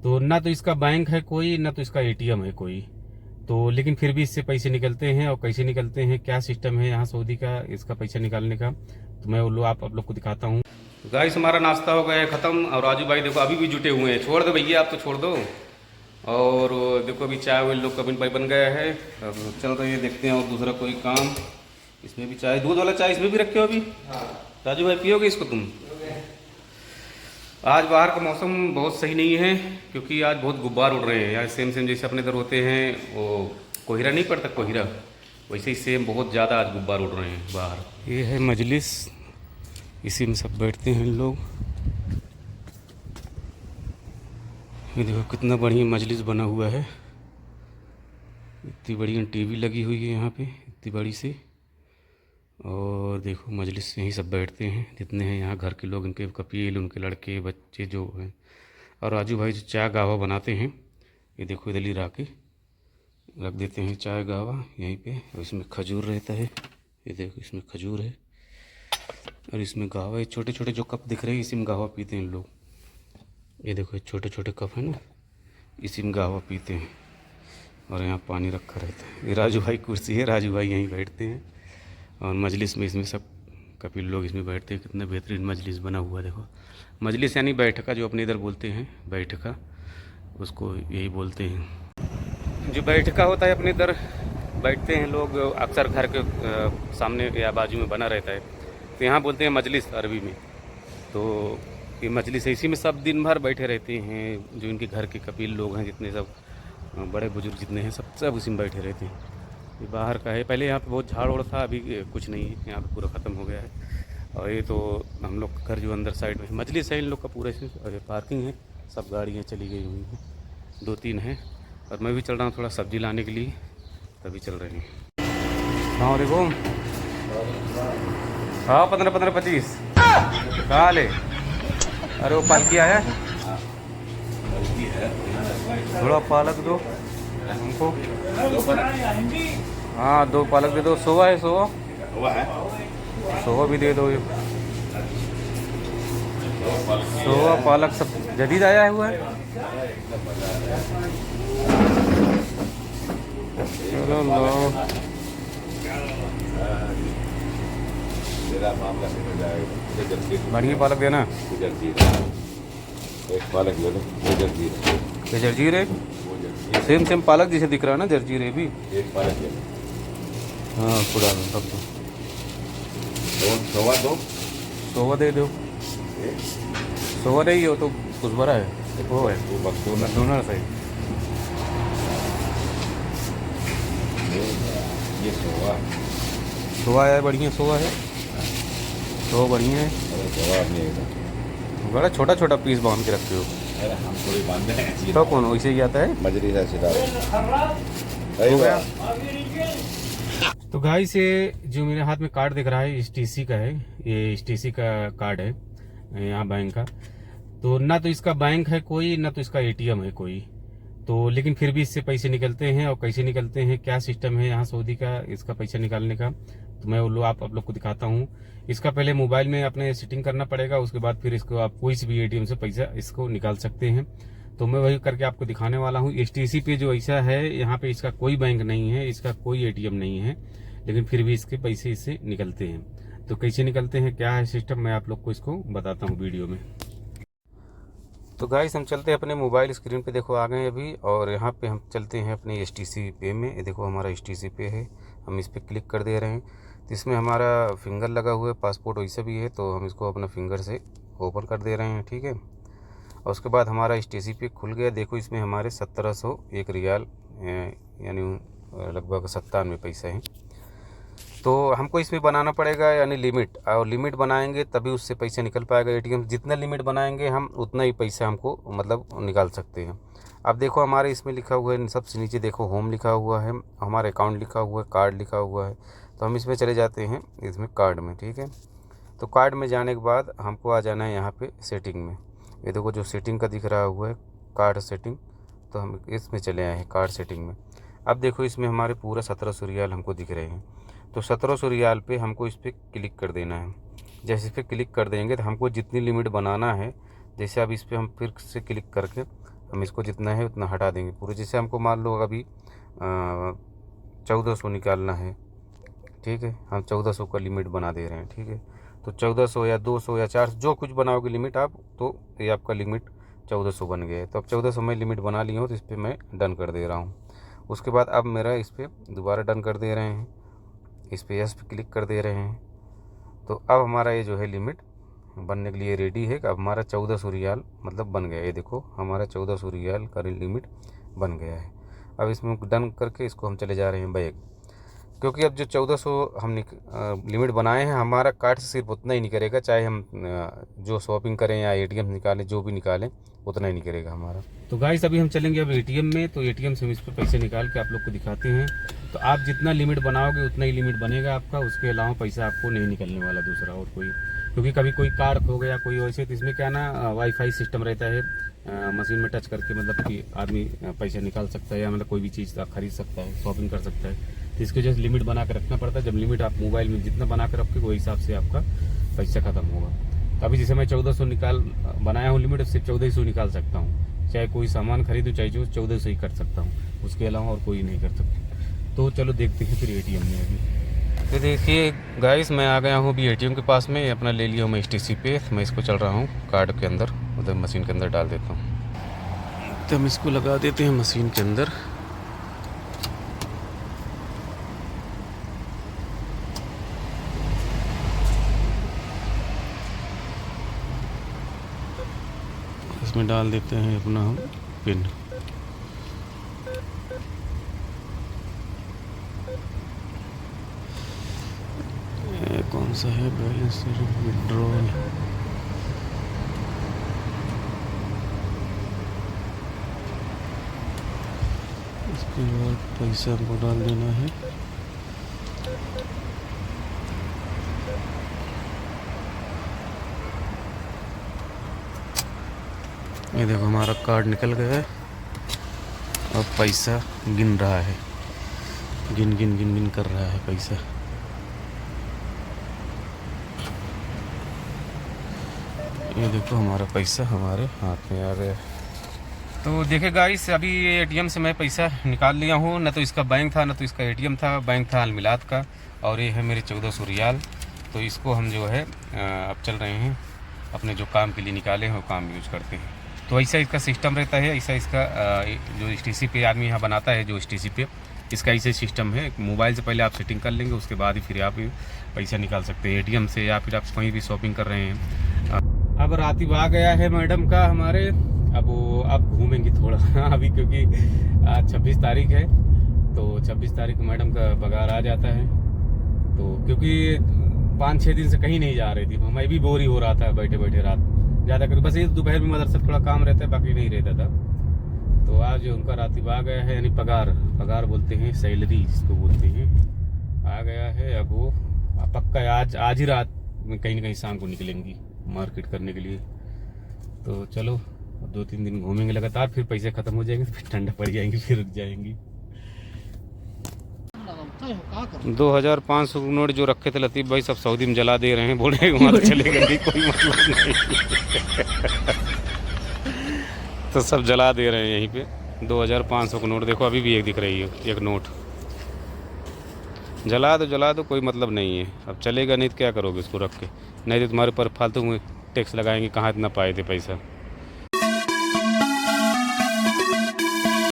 तो ना तो इसका बैंक है कोई, ना तो इसका एटीएम है कोई। तो लेकिन फिर भी इससे पैसे निकलते हैं। और कैसे निकलते हैं, क्या सिस्टम है यहाँ सऊदी का इसका पैसा निकालने का, तो मैं वो लो आप लोग को दिखाता हूँ। गाइस हमारा नाश्ता हो गया है ख़त्म। और राजू भाई देखो अभी भी जुटे हुए हैं। छोड़ दो भैया, आप तो छोड़ दो। और देखो अभी चाय वाले लोग का बन गया है। अब चल रही है, देखते हैं और दूसरा कोई काम। इसमें भी चाय, दूध वाला चाय इसमें भी रखे हो अभी। राजू भाई पियोगे इसको तुम? आज बाहर का मौसम बहुत सही नहीं है, क्योंकि आज बहुत गुब्बार उड़ रहे हैं यार। सेम सेम जैसे अपने इधर होते हैं वो कोहिरा नहीं पड़ता, कोहिरा, वैसे ही सेम बहुत ज़्यादा आज गुब्बार उड़ रहे हैं बाहर। ये है मजलिस, इसी में सब बैठते हैं लोग। ये देखो कितना बढ़िया मजलिस बना हुआ है। इतनी बढ़िया टीवी लगी हुई है यहाँ पे, इतनी बड़ी सी। और देखो मजलिस यहीं सब बैठते हैं जितने हैं यहाँ घर के लोग, इनके कपील, उनके लड़के बच्चे जो हैं। और राजू भाई जो चाय गावा बनाते हैं, ये देखो इधर ही के रख देते हैं चाय गावा यहीं पे। और इसमें खजूर रहता है, ये देखो इसमें खजूर है। और इसमें गावा, ये छोटे छोटे जो कप दिख रहे हैं इसी में गावा पीते हैं लोग। ये देखो छोटे छोटे कप है ना, इसी में गावा पीते हैं। और यहाँ पानी रखा रहता है। ये राजू भाई कुर्सी है, राजू भाई यहीं बैठते हैं। और मजलिस में इसमें सब कपिल लोग इसमें बैठते हैं। कितना बेहतरीन मजलिस बना हुआ देखो। मजलिस यानी बैठका, जो अपने इधर बोलते हैं बैठका, उसको यही बोलते हैं। जो बैठका होता है अपने इधर बैठते हैं लोग, अक्सर घर के सामने या बाजू में बना रहता है, तो यहाँ बोलते हैं मजलिस अरबी में। तो ये मजलिस है, इसी में सब दिन भर बैठे रहते हैं। जो इनके घर के कपिल लोग हैं, जितने सब बड़े बुजुर्ग जितने हैं, सब उसी में बैठे रहते हैं। ये बाहर का है। पहले यहाँ पे बहुत झाड़ उड़ था, अभी कुछ नहीं है, यहाँ पे पूरा ख़त्म हो गया है। और ये तो हम लोग का घर जो अंदर साइड में मजलिस है इन लोग का पूरा इसमें। और ये पार्किंग है, सब गाड़ियाँ चली गई हुई हैं, 2-3 हैं। और मैं भी चल रहा हूँ थोड़ा सब्ज़ी लाने के लिए, तभी चल रहे हैं। हाँ देखो, हाँ 15-15-25 कहाँ ले? अरे वो पालकी आया, थोड़ा पालक दो हमको। हाँ 2 पालक दे दो। सोवा है, सोवा भी दे दो। ये सोवा पालक सब जदीद आया हुआ है। चलो लो, बढ़िया पालक देना। एक पालक ले लो, ये जर्जीर है, सेम सेम पालक जैसे दिख रहा है ना, जर्जीर है भी। एक पालक ले लो। हाँ पूरा सब दो। सोवा दो, सोवा दे दो। सोवा नहीं हो तो कुछ बड़ा है, वो है वो बक्सों दोनों सही। ये सोवा, सोवा है, बढ़िया सोवा है, सोवा बढ़िया है। अरे सोवा नहीं, बड़ा छोटा छोटा पीस बांध के रखते हो। अरे हम थोड़ी बांधते हैं तो कौन वैसे ही आता है मजलिस है सीधा। हो गया। तो गाइस ये जो मेरे हाथ में कार्ड दिख रहा है STC का है, ये STC का कार्ड है यहाँ बैंक का। तो ना तो इसका बैंक है कोई, ना तो इसका एटीएम है कोई। तो लेकिन फिर भी इससे पैसे निकलते हैं। और कैसे निकलते हैं, क्या सिस्टम है यहाँ सऊदी का इसका पैसा निकालने का, तो मैं वो लो आप लोग को दिखाता हूँ। इसका पहले मोबाइल में अपने सेटिंग करना पड़ेगा, उसके बाद फिर इसको आप कोई सी भी एटीएम से पैसा इसको निकाल सकते हैं। तो मैं वही करके आपको दिखाने वाला हूँ। STC पे जो ऐसा है, यहाँ पे इसका कोई बैंक नहीं है, इसका कोई एटीएम नहीं है, लेकिन फिर भी इसके पैसे इससे निकलते हैं। तो कैसे निकलते हैं, क्या है सिस्टम, मैं आप लोग को इसको बताता हूँ वीडियो में। तो गाइस हम चलते हैं अपने मोबाइल स्क्रीन पे, देखो आ गए अभी। और यहाँ पे हम चलते हैं अपने STC पे में। ये देखो हमारा STC पे है, हम इस पर क्लिक कर दे रहे हैं। तो इसमें हमारा फिंगर लगा हुआ है, पासपोर्ट वैसे भी है, तो हम इसको अपना फिंगर से ओपन कर दे रहे हैं, ठीक है। और उसके बाद हमारा STC पे खुल गया। देखो इसमें हमारे 1701 रियाल यानी लगभग 97 पैसे हैं। तो हमको इसमें बनाना पड़ेगा यानी लिमिट, और लिमिट बनाएंगे तभी उससे पैसे निकल पाएगा एटीएम। जितना लिमिट बनाएंगे हम उतना ही पैसा हमको मतलब निकाल सकते हैं। अब देखो हमारे इसमें लिखा हुआ है, सबसे नीचे देखो होम लिखा हुआ है, हमारा अकाउंट लिखा हुआ है, कार्ड लिखा हुआ है। तो हम इसमें चले जाते हैं, इसमें कार्ड में, ठीक है। तो कार्ड में जाने के बाद हमको आ जाना है यहाँ पे सेटिंग में। ये देखो जो सेटिंग का दिख रहा हुआ है कार्ड सेटिंग, तो हम इसमें चले आए हैं कार्ड सेटिंग में। अब देखो इसमें हमारे पूरा 1700 रियाल हमको दिख रहे हैं। तो 1700 रियाल पे हमको इस पर क्लिक कर देना है। जैसे इस पर क्लिक कर देंगे तो हमको जितनी लिमिट बनाना है, जैसे अब इस पर हम फिर से क्लिक करके हम इसको जितना है उतना हटा देंगे पूरे। जैसे हमको मान लो अभी 1400 निकालना है, ठीक है, हम 1400 का लिमिट बना दे रहे हैं, ठीक है। तो 1400 या 200 या 400 जो कुछ बनाओगे लिमिट आप, तो ये आपका लिमिट 1400 बन गया है। तो अब 1400 मैं लिमिट बना ली हूँ, तो इस पर मैं डन कर दे रहा हूँ। उसके बाद अब मेरा इस पर दोबारा डन कर दे रहे हैं, इस पर यस पे क्लिक कर दे रहे हैं। तो अब हमारा ये जो है लिमिट बनने के लिए रेडी है। अब हमारा 1400 रियाल मतलब बन गया, ये देखो हमारा 1400 रियाल का लिमिट बन गया है। अब इसमें डन करके इसको हम चले जा रहे हैं बैग, क्योंकि अब जो 1400 हम लिमिट बनाए हैं, हमारा कार्ड से सिर्फ उतना ही नहीं करेगा, चाहे हम जो शॉपिंग करें या एटीएम निकालें, जो भी निकालें उतना ही नहीं करेगा हमारा। तो गाइस अभी हम चलेंगे अब एटीएम में, तो एटीएम से हम इस पर पैसे निकाल के आप लोग को दिखाते हैं। तो आप जितना लिमिट बनाओगे उतना ही लिमिट बनेगा आपका, उसके अलावा पैसा आपको नहीं निकलने वाला दूसरा और कोई। क्योंकि कभी कोई कार्ड खो गया कोई वैसे, तो इसमें क्या ना वाईफाई सिस्टम रहता है, मशीन में टच करके मतलब कि आदमी पैसे निकाल सकता है या मतलब कोई भी चीज़ खरीद सकता है, शॉपिंग कर सकता है। तो इसके वजह से लिमिट बना कर रखना पड़ता है। जब लिमिट आप मोबाइल में जितना बना कर रखोगे वही हिसाब से आपका पैसा ख़त्म होगा। तो अभी जैसे मैं 1400 बनाया हूँ लिमिट, सिर्फ 1400 निकाल सकता हूँ, चाहे कोई सामान खरीदूँ चाहे जो 1400 ही कर सकता हूँ, उसके अलावा और कोई नहीं कर सकता। तो चलो देखते हैं फिर एटीएम में अभी। तो देखिए गाइस मैं आ गया हूँ अभी एटीएम के पास में, अपना ले लिया हूँ मैं STC पे। मैं इसको चल रहा हूँ कार्ड के अंदर, मतलब मशीन के अंदर डाल देता हूँ। तो हम इसको लगा देते हैं मशीन के अंदर। इसमें डाल देते हैं अपना हम पिन। कौन सा है, बैलेंस विड्रॉल। इसके बाद पैसा हमको डाल देना है। ये देखो हमारा कार्ड निकल गया है, अब पैसा गिन रहा है, गिन कर रहा है पैसा। ये देखो हमारा पैसा हमारे हाथ में आ गया। तो देखे गाइस अभी ये एटीएम से मैं पैसा निकाल लिया हूँ, न तो इसका बैंक था न तो इसका एटीएम था, बैंक था अलमिलात का, और ये है मेरे 1400 रियाल। तो इसको हम जो है अब चल रहे हैं अपने जो काम के लिए निकाले हैं वो काम यूज करते हैं। तो ऐसा इसका सिस्टम रहता है, ऐसा इसका जो STC पे आदमी यहाँ बनाता है, जो STC पे इसका ऐसे सिस्टम है। मोबाइल से पहले आप सेटिंग कर लेंगे, उसके बाद ही फिर आप पैसा निकाल सकते हैं एटीएम से, या फिर आप कहीं भी शॉपिंग कर रहे हैं। अब रातिब आ गया है मैडम का हमारे, अब घूमेंगे थोड़ा अभी, क्योंकि आज 26 तारीख है, तो 26 तारीख को मैडम का पगार आ जाता है। तो क्योंकि 5-6 दिन से कहीं नहीं जा रही थी, मैं भी बोर ही हो रहा था बैठे बैठे रात ज़्यादा कर, बस ये दोपहर में मदरसा थोड़ा काम रहता है, बाकी नहीं रहता था। तो आज उनका रातिब आ गया है, यानी पगार बोलते हैं, सैलरी इसको बोलते हैं, आ गया है। अब वो पक्का आज ही रात में कहीं ना कहीं शाम को निकलेंगी मार्केट करने के लिए। तो चलो 2-3 दिन घूमेंगे लगातार, फिर पैसे ख़त्म हो जाएंगे, फिर ठंडा पड़ जाएंगी, फिर रुक जाएंगी। 2500 नोट जो रखे थे लतीफ़ भाई सब सऊदी में जला दे रहे हैं, बोल रहे हैं वहाँ चलेगा नहीं, कोई मतलब नहीं तो सब जला दे रहे हैं यहीं पे। 2500 का नोट देखो, अभी भी एक दिख रही है, एक नोट। जला दो कोई मतलब नहीं है, अब चलेगा नहीं तो क्या करोगे उसको रख के, नहीं तो तुम्हारे ऊपर फालतू में टैक्स लगाएंगे, कहाँ इतना पाए थे पैसा।